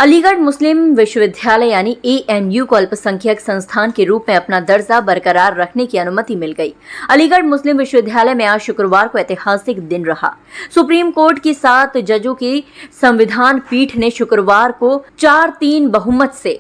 अलीगढ़ मुस्लिम विश्वविद्यालय यानी AMU को अल्पसंख्यक संस्थान के रूप में अपना दर्जा बरकरार रखने की अनुमति मिल गई। अलीगढ़ मुस्लिम विश्वविद्यालय में आज शुक्रवार को ऐतिहासिक दिन रहा। सुप्रीम कोर्ट की 7 जजों की संविधान पीठ ने शुक्रवार को 4-3 बहुमत से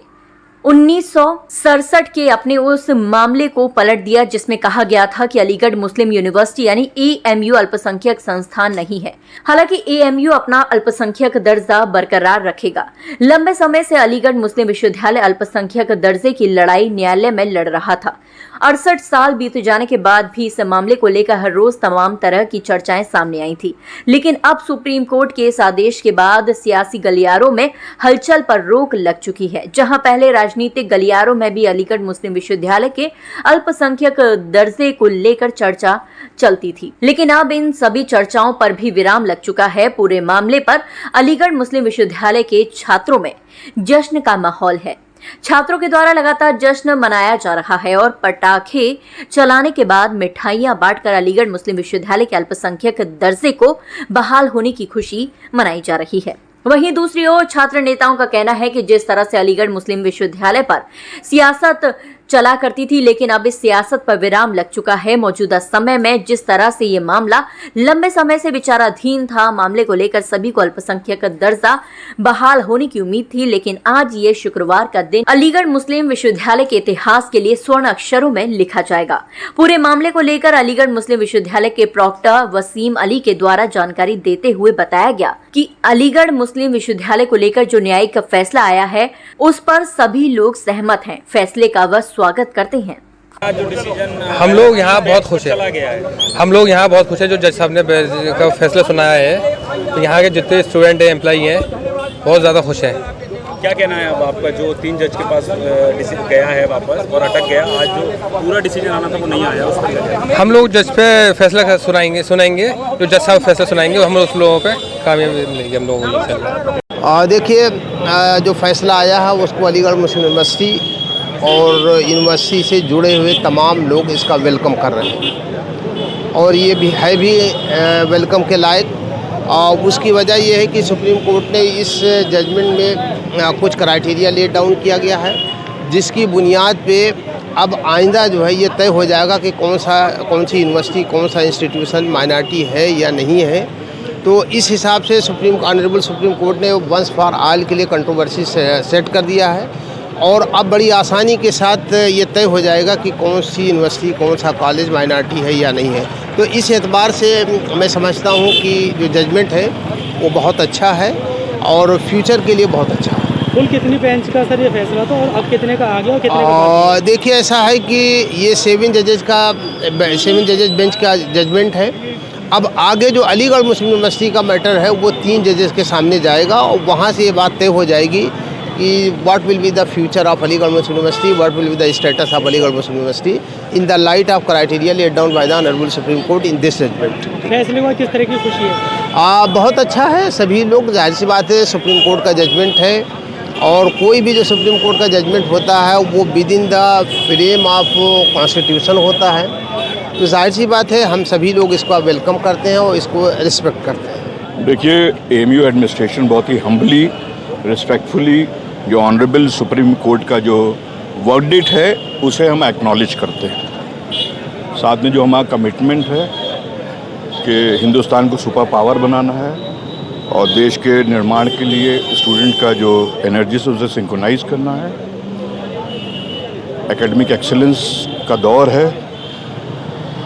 1967 के अपने उस मामले को पलट दिया जिसमें कहा गया था कि अलीगढ़ मुस्लिम यूनिवर्सिटी यानी AMU अल्पसंख्यक संस्थान नहीं है। हालांकि AMU अपना अल्पसंख्यक दर्जा बरकरार रखेगा। लंबे समय से अलीगढ़ मुस्लिम विश्वविद्यालय अल्पसंख्यक दर्जे की लड़ाई न्यायालय में लड़ रहा था। 68 साल बीत जाने के बाद भी इस मामले को लेकर हर रोज तमाम तरह की चर्चाएं सामने आई थी, लेकिन अब सुप्रीम कोर्ट के इस आदेश के बाद सियासी गलियारों में हलचल पर रोक लग चुकी है। जहां पहले राजनीतिक गलियारों में भी अलीगढ़ मुस्लिम विश्वविद्यालय के अल्पसंख्यक दर्जे को लेकर चर्चा चलती थी, लेकिन अब इन सभी चर्चाओं पर भी विराम लग चुका है। पूरे मामले पर अलीगढ़ मुस्लिम विश्वविद्यालय के छात्रों में जश्न का माहौल है। छात्रों के द्वारा लगातार जश्न मनाया जा रहा है और पटाखे चलाने के बाद मिठाइयां बांटकर अलीगढ़ मुस्लिम विश्वविद्यालय के अल्पसंख्यक दर्जे को बहाल होने की खुशी मनाई जा रही है। वहीं दूसरी ओर छात्र नेताओं का कहना है कि जिस तरह से अलीगढ़ मुस्लिम विश्वविद्यालय पर सियासत चला करती थी, लेकिन अब इस सियासत पर विराम लग चुका है। मौजूदा समय में जिस तरह से ये मामला लंबे समय से विचाराधीन था, मामले को लेकर सभी को अल्पसंख्यक दर्जा बहाल होने की उम्मीद थी, लेकिन आज ये शुक्रवार का दिन अलीगढ़ मुस्लिम विश्वविद्यालय के इतिहास के लिए स्वर्ण अक्षरों में लिखा जाएगा। पूरे मामले को लेकर अलीगढ़ मुस्लिम विश्वविद्यालय के प्रॉक्टर वसीम अली के द्वारा जानकारी देते हुए बताया गया कि अलीगढ़ मुस्लिम विश्वविद्यालय को लेकर जो न्यायिक फैसला आया है उस पर सभी लोग सहमत हैं। फैसले का वह स्वागत करते हैं। हम लोग यहाँ बहुत खुश हैं। हम लोग यहाँ बहुत खुश हैं जो जज साहब ने का फैसला सुनाया है। तो यहाँ के जितने स्टूडेंट हैं, एम्प्लॉई हैं, बहुत ज़्यादा खुश हैं। क्या कहना है अब आपका, जो 3 जज के पास डिसीजन गया है वापस और अटक गया, आज जो पूरा डिसीजन आना था वो नहीं आया, उसका हम लोग जज पे फैसला सुनाएंगे जो जज साहब फैसला सुनाएंगे हम उस लोगों पे कामयाबी मिलेगी हम लोगों को। देखिए, जो फैसला आया है उसको अलीगढ़ मुस्लिम यूनिवर्सिटी और यूनिवर्सिटी से जुड़े हुए तमाम लोग इसका वेलकम कर रहे हैं और ये भी है भी वेलकम के लायक। उसकी वजह यह है कि सुप्रीम कोर्ट ने इस जजमेंट में कुछ क्राइटेरिया ले डाउन किया गया है, जिसकी बुनियाद पे अब आइंदा जो है ये तय हो जाएगा कि कौन सी यूनिवर्सिटी, कौन सा इंस्टीट्यूशन माइनॉरिटी है या नहीं है। तो इस हिसाब से ऑनरेबल सुप्रीम कोर्ट ने वंस फॉर ऑल के लिए कंट्रोवर्सी सेट कर दिया है और अब बड़ी आसानी के साथ ये तय हो जाएगा कि कौन सी यूनिवर्सिटी, कौन सा कॉलेज माइनॉरिटी है या नहीं है। तो इस एतबार से मैं समझता हूँ कि जो जजमेंट है वो बहुत अच्छा है और फ्यूचर के लिए बहुत अच्छा है। कुल कितनी बेंच का सर ये फैसला था और अब कितने का आ गया और कितने का? देखिए, ऐसा है कि ये 7 जजेज बेंच का जजमेंट है। अब आगे जो अलीगढ़ मुस्लिम यूनिवर्सिटी का मैटर है वो 3 जजेस के सामने जाएगा और वहाँ से ये बात तय हो जाएगी कि what will be the future of Aligarh Muslim University, what will be the status of Aligarh Muslim University in the light of criteria laid down by the Honorable Supreme Court in this judgment. फैसले में किस तरह की खुशी है? बहुत अच्छा है। सभी लोग, जाहिर सी बात है, सुप्रीम कोर्ट का जजमेंट है और कोई भी जो सुप्रीम कोर्ट का जजमेंट होता है वो with in the frame of constitution होता है। तो जाहिर सी बात है हम सभी लोग इसको वेलकम करते हैं और इसको रिस्पेक्ट करते हैं। देखिए, AMU एडमिनिस्ट्रेशन बहुत ही हम्बली, रिस्पेक्टफुली जो ऑनरेबल सुप्रीम कोर्ट का जो वर्डिक्ट है उसे हम एक्नॉलेज करते हैं। साथ में जो हमारा कमिटमेंट है कि हिंदुस्तान को सुपर पावर बनाना है और देश के निर्माण के लिए स्टूडेंट का जो एनर्जी से उसे सिंक्रोनाइज करना है। एकेडमिक एक्सीलेंस का दौर है,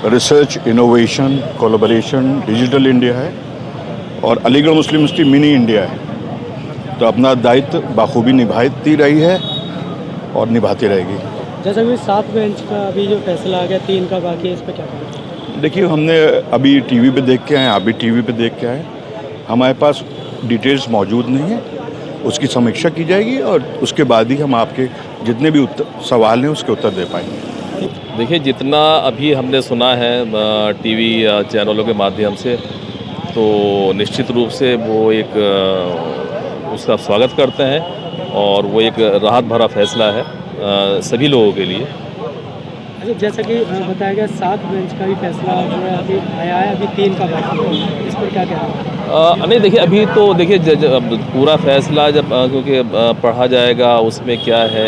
research, innovation, collaboration, digital India है और Aligarh Muslim university mini India है। तो अपना दायित्व बाखूबी निभाती रही है और निभाती रहेगी। जैसे अभी 7 बेंच का अभी जो फैसला आ गया, 3 का बाकी है, इस पर क्या करें? देखिए, हमने अभी टीवी पे देख के आए, आप भी टीवी पे देख के आए। हमारे पास डिटेल्स मौजूद नहीं है, उसकी समीक्षा की जाएगी और उसके बाद ही हम आपके जितने भी सवाल हैं उसके उत्तर दे पाएंगे। देखिए, जितना अभी हमने सुना है टीवी चैनलों के माध्यम से, तो निश्चित रूप से वो एक उसका स्वागत करते हैं और वो एक राहत भरा फैसला है सभी लोगों के लिए। अच्छा, जैसा कि बताया गया 7 बेंच का भी फैसला जो है अभी आया है, अभी 3 का बाकी है, इस पर क्या कहना है? नहीं देखिए, अभी तो देखिए अब पूरा फैसला जब क्योंकि पढ़ा जाएगा उसमें क्या है,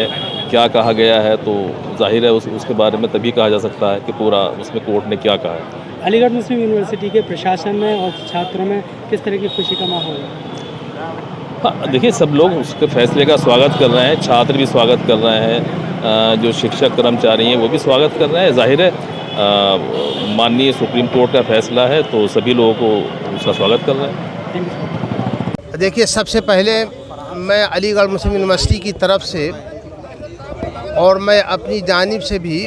क्या कहा गया है, तो जाहिर है उसके बारे में तभी कहा जा सकता है कि पूरा उसमें कोर्ट ने क्या कहा है। अलीगढ़ मुस्लिम यूनिवर्सिटी के प्रशासन में और छात्रों में किस तरह की खुशी का माहौल है? हाँ देखिए, सब लोग उसके फैसले का स्वागत कर रहे हैं, छात्र भी स्वागत कर रहे हैं, जो शिक्षक कर्मचारी हैं वो भी स्वागत कर रहे हैं। जाहिर है माननीय सुप्रीम कोर्ट का फैसला है तो सभी लोगों को उसका स्वागत कर रहे हैं। देखिए, सबसे पहले मैं अलीगढ़ मुस्लिम यूनिवर्सिटी की तरफ से और मैं अपनी जानिब से भी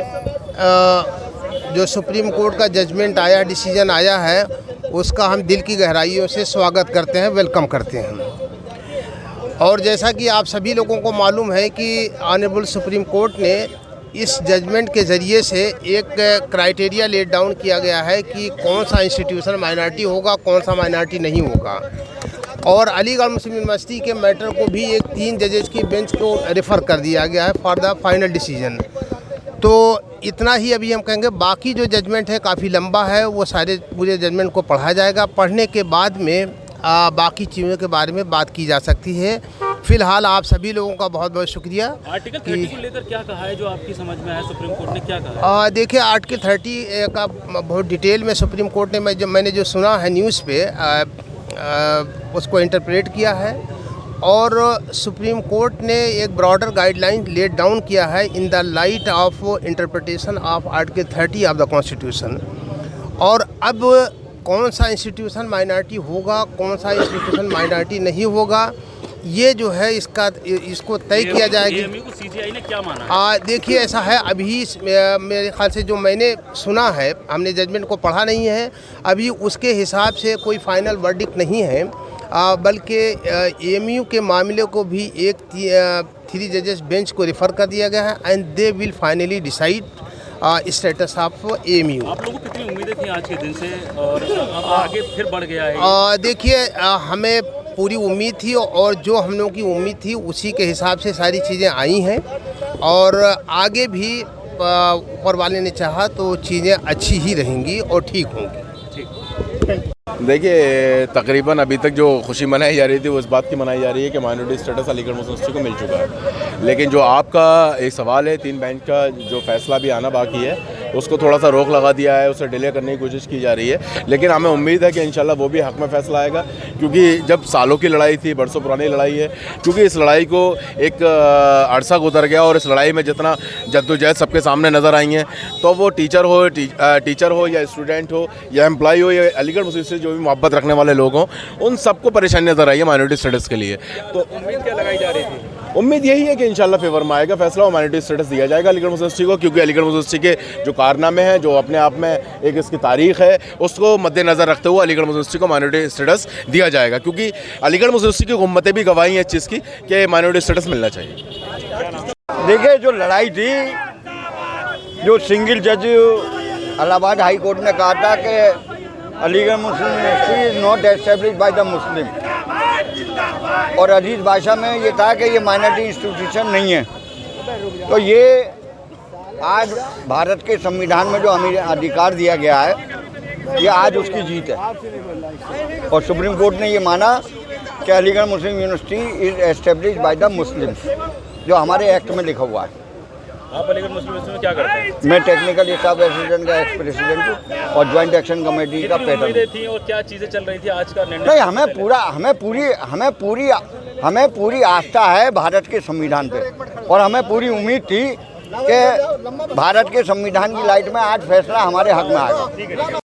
जो सुप्रीम कोर्ट का जजमेंट आया, डिसीजन आया है, उसका हम दिल की गहराइयों से स्वागत करते हैं, वेलकम करते हैं। और जैसा कि आप सभी लोगों को मालूम है कि ऑनरेबल सुप्रीम कोर्ट ने इस जजमेंट के ज़रिए से एक क्राइटेरिया लेट डाउन किया गया है कि कौन सा इंस्टीट्यूशन माइनॉरिटी होगा, कौन सा माइनॉरिटी नहीं होगा। और अलीगढ़ मुस्लिम यूनिवर्सिटी के मैटर को भी एक 3 जजेस की बेंच को रेफ़र कर दिया गया है फॉर द फाइनल डिसीजन। तो इतना ही अभी हम कहेंगे, बाकी जो जजमेंट है काफ़ी लंबा है, वो सारे पूरे जजमेंट को पढ़ा जाएगा। पढ़ने के बाद में बाकी चीज़ों के बारे में बात की जा सकती है। फ़िलहाल आप सभी लोगों का बहुत बहुत शुक्रिया। आर्टिकल 30 को लेकर क्या कहा है, जो आपकी समझ में आया, सुप्रीम कोर्ट ने क्या कहा है? देखिए, आर्टिकल 30 का बहुत डिटेल में सुप्रीम कोर्ट ने मैंने जो सुना है न्यूज़ पे उसको इंटरप्रेट किया है। और सुप्रीम कोर्ट ने एक ब्रॉडर गाइडलाइन लेट डाउन किया है in the light of interpretation of article 30 of the constitution. और अब कौन सा इंस्टीट्यूशन माइनॉरिटी होगा, कौन सा इंस्टीट्यूशन माइनॉरिटी नहीं होगा, ये जो है इसको तय किया जाएगा। को सीजीआई ने क्या माना? देखिए, ऐसा है, अभी मेरे ख्याल से जो मैंने सुना है, हमने जजमेंट को पढ़ा नहीं है, अभी उसके हिसाब से कोई फाइनल वर्डिक्ट नहीं है, बल्कि एएमयू के मामले को भी एक 3 जजेस बेंच को रेफ़र कर दिया गया है and they will finally decide status of AMU. आप लोगों को कितनी उम्मीदें थी आज के दिन से और अब आगे फिर बढ़ गया है? देखिए, हमें पूरी उम्मीद थी और जो हम लोगों की उम्मीद थी उसी के हिसाब से सारी चीज़ें आई हैं और आगे भी ऊपर वाले ने चाहा तो चीज़ें अच्छी ही रहेंगी और ठीक होंगी। देखिए, तकरीबन अभी तक जो खुशी मनाई जा रही थी वो इस बात की मनाई जा रही है कि minority status Aligarh Muslim university को मिल चुका है। लेकिन जो आपका एक सवाल है, 3 बेंच का जो फैसला भी आना बाकी है, उसको थोड़ा सा रोक लगा दिया है, उसे डिले करने की कोशिश की जा रही है। लेकिन हमें उम्मीद है कि इंशाल्लाह वो भी हक़ में फ़ैसला आएगा, क्योंकि जब सालों की लड़ाई थी, बरसों पुरानी लड़ाई है, क्योंकि इस लड़ाई को एक अरसा गुजर गया और इस लड़ाई में जितना जद्दोजहद सबके सामने नज़र आई है, तो वो टीचर हो या स्टूडेंट हो या एम्प्लॉय हो या अलीगढ़ मुस्लिम से जो भी मोहब्बत रखने वाले लोग हों, उन सबको परेशानी नज़र आई है माइनॉरिटी स्टेटस के लिए। तो उम्मीद क्या लगाई जा रही थी? उम्मीद यही है कि इंशाल्लाह फेवर में आएगा फैसला और माइनॉरिटी स्टेटस दिया जाएगा अलीगढ़ मुस्लिम यूनिवर्सिटी को, क्योंकि अलीगढ़ मुस्लिम यूनिवर्सिटी के जो कारनामे हैं, जो अपने आप में एक इसकी तारीख है, उसको मद्देनज़र रखते हुए अलीगढ़ मुस्लिम यूनिवर्सिटी को माइनॉरिटी स्टेटस दिया जाएगा, क्योंकि अलीगढ़ मुस्लिम यूनिवर्सिटी की उम्मतें भी गवाही हैं इस चीज़ की कि माइनॉरिटी स्टेटस मिलना चाहिए। देखिए, जो लड़ाई थी, जो सिंगल जज इलाहाबाद हाई कोर्ट ने कहा था कि Aligarh Muslim University is not establish by the Muslim, और अजीज भाषा में ये था कि ये माइनॉरिटी इंस्टीट्यूशन नहीं है। तो ये आज भारत के संविधान में जो हमें अधिकार दिया गया है, ये आज उसकी जीत है। और सुप्रीम कोर्ट ने ये माना कि Aligarh Muslim University is establish by the Muslims, जो हमारे एक्ट में लिखा हुआ है। आप अलीगढ़ मुस्लिम यूनिवर्सिटी में क्या करते हैं? मैं टेक्निकल स्टाफ एसोसिएशन का एक्स प्रेसिडेंट हूँ और ज्वाइंट एक्शन कमेटी का पैटर्न थी और क्या चीज़ें चल रही थी आज का निर्णय? नहीं, हमें पूरी आस्था है भारत के संविधान पे, और हमें पूरी उम्मीद थी कि भारत के संविधान की लाइट में आज फैसला हमारे हक में आएगा।